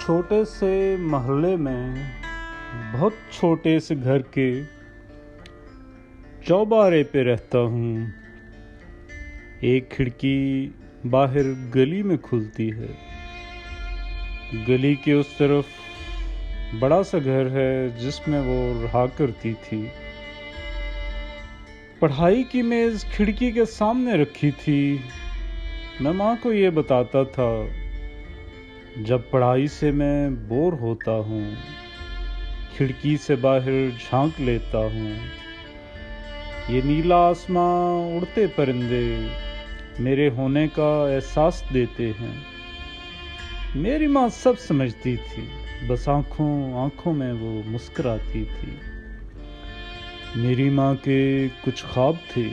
छोटे से मोहल्ले में बहुत छोटे से घर के चौबारे पे रहता हूँ। एक खिड़की बाहर गली में खुलती है। गली के उस तरफ बड़ा सा घर है जिसमें वो रहा करती थी। पढ़ाई की मेज़ खिड़की के सामने रखी थी। मैं माँ को ये बताता था, जब पढ़ाई से मैं बोर होता हूँ, खिड़की से बाहर झांक लेता हूँ। ये नीला आसमां, उड़ते परिंदे मेरे होने का एहसास देते हैं। मेरी माँ सब समझती थी, बस आँखों में वो मुस्कुराती थी। मेरी माँ के कुछ ख्वाब थे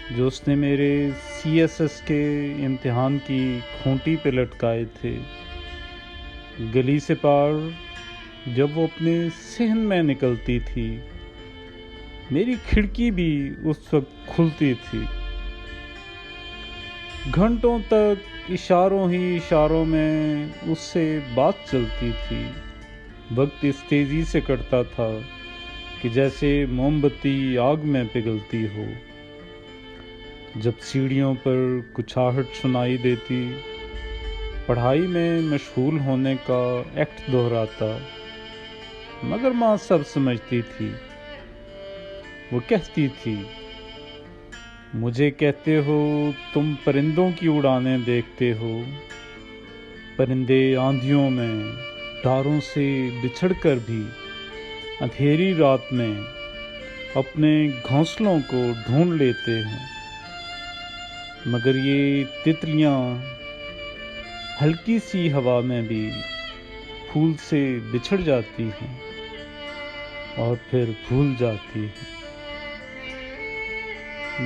जो उसने मेरे CSS के इम्तिहान की खूंटी पे लटकाए थे। गली से पार जब वो अपने सहन में निकलती थी, मेरी खिड़की भी उस वक्त खुलती थी। घंटों तक इशारों ही इशारों में उससे बात चलती थी। वक्त इस तेज़ी से कटता था कि जैसे मोमबत्ती आग में पिघलती हो। जब सीढ़ियों पर कुछ आहट सुनाई देती, पढ़ाई में मशगूल होने का एक्ट दोहराता। मगर माँ सब समझती थी। वो कहती थी, मुझे कहते हो तुम परिंदों की उड़ानें देखते हो। परिंदे आंधियों में डारों से बिछड़कर भी अंधेरी रात में अपने घोंसलों को ढूंढ लेते हैं। मगर ये तितलियां हल्की सी हवा में भी फूल से बिछड़ जाती हैं और फिर भूल जाती हैं।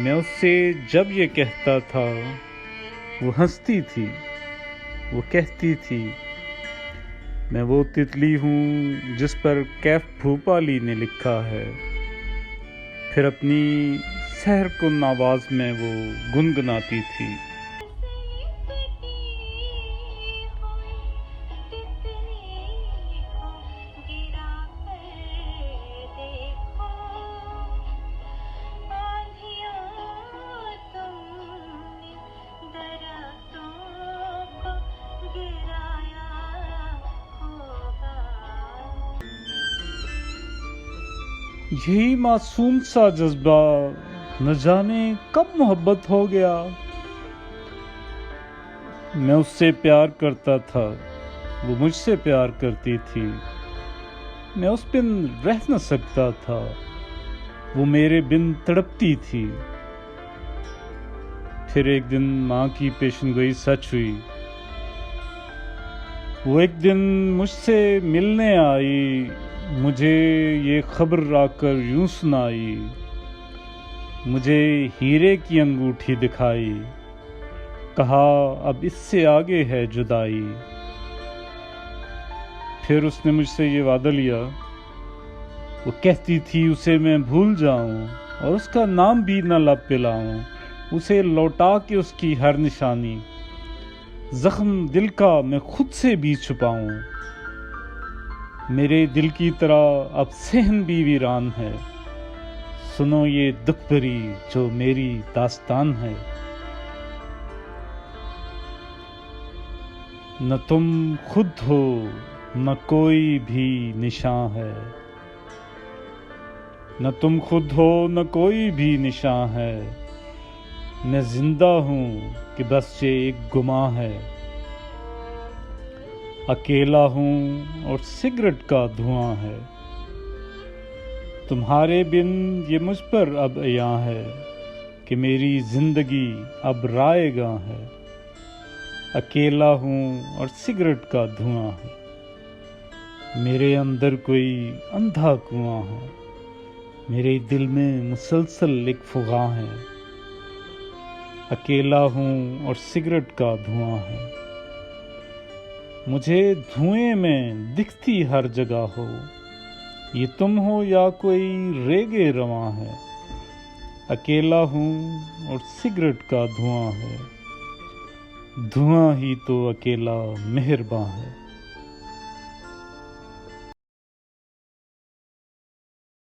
मैं उससे जब ये कहता था, वो हंसती थी। वो कहती थी, मैं वो तितली हूँ जिस पर कैफ भूपाली ने लिखा है। फिर अपनी सहरकुन आवाज़ में वो गुनगुनाती थी, यही मासूम सा जज्बा न जाने कब मोहब्बत हो गया। मैं उससे प्यार करता था, वो मुझसे प्यार करती थी। मैं उस बिन रह न सकता था, वो मेरे बिन तड़पती थी। फिर एक दिन माँ की पेशेनगोई सच हुई। वो एक दिन मुझसे मिलने आई, मुझे ये खबर आकर यूं सुनाई। मुझे हीरे की अंगूठी दिखाई, कहा अब इससे आगे है जुदाई। फिर उसने मुझसे ये वादा लिया, वो कहती थी उसे मैं भूल जाऊं और उसका नाम भी न लब पे लाऊं। उसे लौटा के उसकी हर निशानी, जख्म दिल का मैं खुद से भी छुपाऊं। मेरे दिल की तरह अब सहन भी वीरान है। सुनो ये दुख भरी जो मेरी दास्तान है। न तुम खुद हो न कोई भी निशान है। न तुम खुद हो न कोई भी निशान है। मैं जिंदा हूँ कि बस ये एक गुमां है। अकेला हूँ और सिगरेट का धुआं है। तुम्हारे बिन ये मुझ पर अब अयां है कि मेरी जिंदगी अब रायगां है। अकेला हूँ और सिगरेट का धुआं है। मेरे अंदर कोई अंधा कुआं है। मेरे दिल में मुसलसल एक फुगां है। अकेला हूँ और सिगरेट का धुआं है। मुझे धुएं में दिखती हर जगह हो। ये तुम हो या कोई रेगे रवां है। अकेला हूँ और सिगरेट का धुआं है। धुआं ही तो अकेला मेहरबान है।